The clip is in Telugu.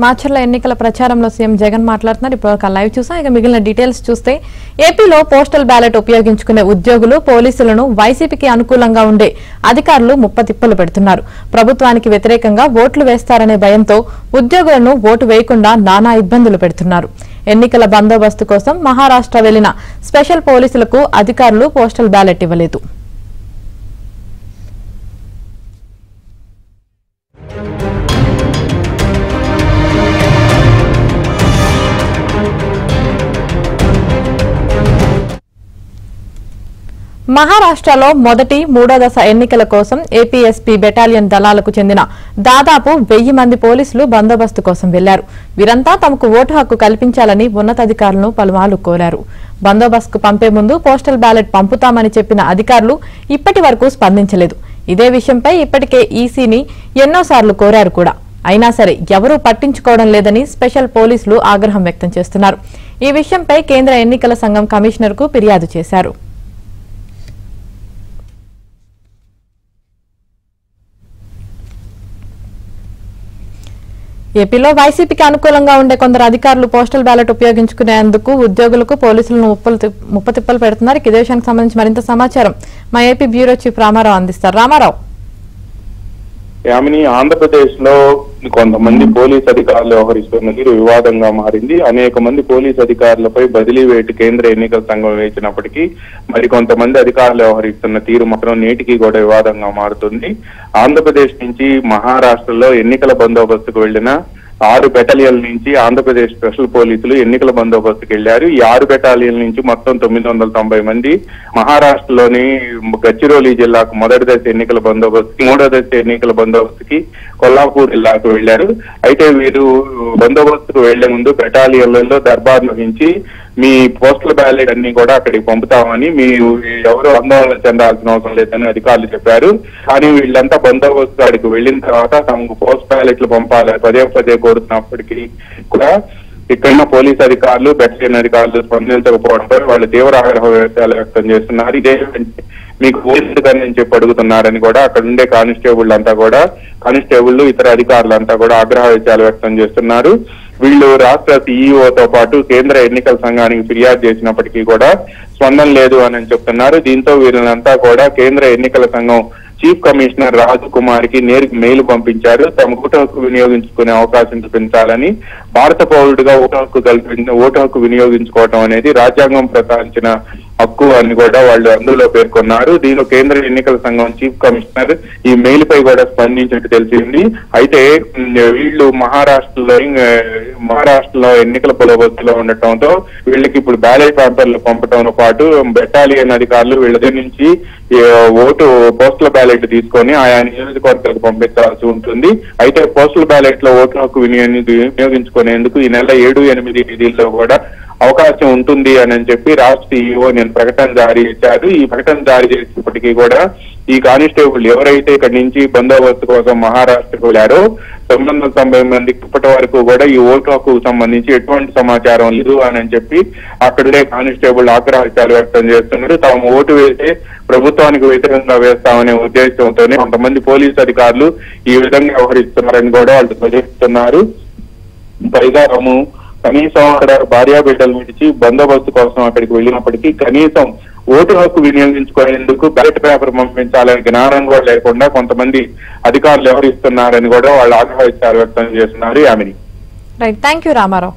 మాచర్ల ఎన్నికల ప్రచారంలో సీఎం జగన్ మాట్లాడుతున్నారు. ఇప్పుడు ఒక లైవ్ చూసాం. ఇక మిగిలిన డీటెయిల్స్ చూస్తే ఏపీలో పోస్టల్ బ్యాలెట్ ఉపయోగించుకునే ఉద్యోగులు పోలీసులను వైసీపీకి అనుకూలంగా ఉండే అధికారులు ముప్పతిప్పలు పెడుతున్నారు. ప్రభుత్వానికి వ్యతిరేకంగా ఓట్లు వేస్తారనే భయంతో ఉద్యోగులను ఓటు వేయకుండా నానా ఇబ్బందులు పెడుతున్నారు. ఎన్నికల బందోబస్తు కోసం మహారాష్ట్ర వెళ్లిన స్పెషల్ పోలీసులకు అధికారులు పోస్టల్ బ్యాలెట్ ఇవ్వలేదు. మహారాష్ట్రలో మొదటి మూడో దశ ఎన్నికల కోసం ఏపీఎస్పీ బెటాలియన్ దళాలకు చెందిన దాదాపు 1000 మంది పోలీసులు బందోబస్తు కోసం వెళ్లారు. వీరంతా తమకు ఓటు హక్కు కల్పించాలని ఉన్నతాధికారులను పలుమార్లు కోరారు. బందోబస్తుకు పంపే ముందు పోస్టల్ బ్యాలెట్ పంపుతామని చెప్పిన అధికారులు ఇప్పటి వరకు స్పందించలేదు. ఇదే విషయంపై ఇప్పటికే ఈసీని ఎన్నోసార్లు కోరారు కూడా. అయినా సరే ఎవరూ పట్టించుకోవడం లేదని స్పెషల్ పోలీసులు ఆగ్రహం వ్యక్తం చేస్తున్నారు. ఈ విషయంపై కేంద్ర ఎన్నికల సంఘం కమిషనర్కు ఫిర్యాదు చేశారు. ఏపీలో వైసీపీకి అనుకూలంగా ఉండే కొందరు అధికారులు పోస్టల్ బ్యాలెట్ ఉపయోగించుకునేందుకు ఉద్యోగులకు పోలీసులను ముప్పతిప్పలు పెడుతున్నారు. ఇదే విషయానికి సంబంధించి మరింత సమాచారం మా ఏపీ బ్యూరో చీఫ్ రామారావు అందిస్తారు. రామారావు, యామిని, ఆంధ్రప్రదేశ్ లో కొంతమంది పోలీస్ అధికారులు వ్యవహరిస్తున్న తీరు వివాదంగా మారింది. అనేక మంది పోలీస్ అధికారులపై బదిలీ వేటు కేంద్ర ఎన్నికల సంఘం వేసినప్పటికీ మరికొంతమంది అధికారులు వ్యవహరిస్తున్న తీరు మాత్రం నేటికి కూడా వివాదంగా మారుతుంది. ఆంధ్రప్రదేశ్ నుంచి మహారాష్ట్రలో ఎన్నికల బందోబస్తుకు వెళ్లిన 6 బెటాలియన్ల నుంచి ఆంధ్రప్రదేశ్ స్పెషల్ పోలీసులు ఎన్నికల బందోబస్తుకు వెళ్లారు. ఈ 6 బెటాలియన్ల నుంచి మొత్తం 990 మంది మహారాష్ట్రలోని గచ్చిరోలి జిల్లాకు మొదటి దశ ఎన్నికల బందోబస్తుకి, మూడో దశ ఎన్నికల బందోబస్తుకి కొల్లాపూర్ జిల్లాకు వెళ్లారు. అయితే వీరు బందోబస్తుకు వెళ్లే ముందు బెటాలియన్లలో దర్బార్ వహించి మీ పోస్టల్ బ్యాలెట్ అన్ని కూడా అక్కడికి పంపుతామని, మీరు ఎవరు ఆందోళన చెందాల్సిన అవసరం లేదని అధికారులు చెప్పారు. కానీ వీళ్ళంతా బందోబస్తు అక్కడికి వెళ్లిన తర్వాత తమకు పోస్ట్ బ్యాలెట్లు పంపాలని పదే పదే కోరుతున్నప్పటికీ కూడా ఇక్కడున్న పోలీస్ అధికారులు, బెటాలియన్ అధికారులు స్పందించకపోవడంపై వాళ్ళు తీవ్ర ఆగ్రహ వ్యక్తం చేస్తున్నారు. ఇదే మీకు పోలీసుగానే అని చెప్పి అడుగుతున్నారని కూడా అక్కడ ఉండే కానిస్టేబుల్ ఇతర అధికారులంతా కూడా ఆగ్రహ వ్యక్తం చేస్తున్నారు. వీళ్ళు రాష్ట్ర సీఈఓతో పాటు కేంద్ర ఎన్నికల సంఘానికి ఫిర్యాదు చేసినప్పటికీ కూడా స్పందన లేదు అని చెప్తున్నారు. దీంతో వీళ్ళంతా కూడా కేంద్ర ఎన్నికల సంఘం చీఫ్ కమిషనర్ రాజ్ కుమార్ కి నేరుగా మెయిల్ పంపించారు. తమ ఓటు హక్కు వినియోగించుకునే అవకాశం కల్పించాలని, భారత పౌరుడిగా ఓటు హక్కు వినియోగించుకోవటం అనేది రాజ్యాంగం ప్రసాదించిన హక్కు అని కూడా వాళ్ళు అందులో పేర్కొన్నారు. దీనిలో కేంద్ర ఎన్నికల సంఘం చీఫ్ కమిషనర్ ఈ మెయిల్ పై కూడా స్పందించినట్టు తెలిసింది. అయితే వీళ్ళు మహారాష్ట్రలో ఎన్నికల బందోబస్తులో ఉండటంతో వీళ్ళకి ఇప్పుడు బ్యాలెట్ పేపర్లు పంపడంతో పాటు బెటాలియన్ అధికారులు వీళ్ళ దగ్గర నుంచి పోస్టల్ బ్యాలెట్ తీసుకొని ఆయా నియోజకవర్గాలకు పంపించాల్సి ఉంటుంది. అయితే పోస్టల్ బ్యాలెట్ లో ఓటు హక్కు వినియోగించుకునేందుకు ఈ నెల 7, 8 తేదీల్లో కూడా అవకాశం ఉంటుంది అని చెప్పి రాష్ట్ర సీఈఓ నేను ప్రకటన జారీ చేశారు. ఈ ప్రకటన జారీ చేసినప్పటికీ కూడా ఈ కానిస్టేబుల్ ఎవరైతే ఇక్కడి నుంచి బందోబస్తు కోసం మహారాష్ట్రకు వెళ్లారో 990 మందికి ఇప్పటి వరకు కూడా ఈ ఓటు హక్కుకు సంబంధించి ఎటువంటి సమాచారం లేదు అని చెప్పి అక్కడే కానిస్టేబుల్ ఆగ్రహ వ్యక్తం చేస్తున్నారు. తాము ఓటు వేస్తే ప్రభుత్వానికి వ్యతిరేకంగా వేస్తామనే ఉద్దేశంతోనే కొంతమంది పోలీసు అధికారులు ఈ విధంగా వ్యవహరిస్తున్నారని కూడా వాళ్ళు ప్రశ్నిస్తున్నారు. పైగా కనీసం అక్కడ భార్యాబిడ్డలు విడిచి బందోబస్తు కోసం అక్కడికి వెళ్ళినప్పటికీ కనీసం ఓటు హక్కు వినియోగించుకునేందుకు బ్యాలెట్ పేపర్ పంపించాలనే జ్ఞానం కూడా లేకుండా కొంతమంది అధికారులు వ్యవహరిస్తున్నారని కూడా వాళ్ళు ఆగ్రహ వ్యక్తం చేస్తున్నారు. Yamini, right, thank you Ramarao.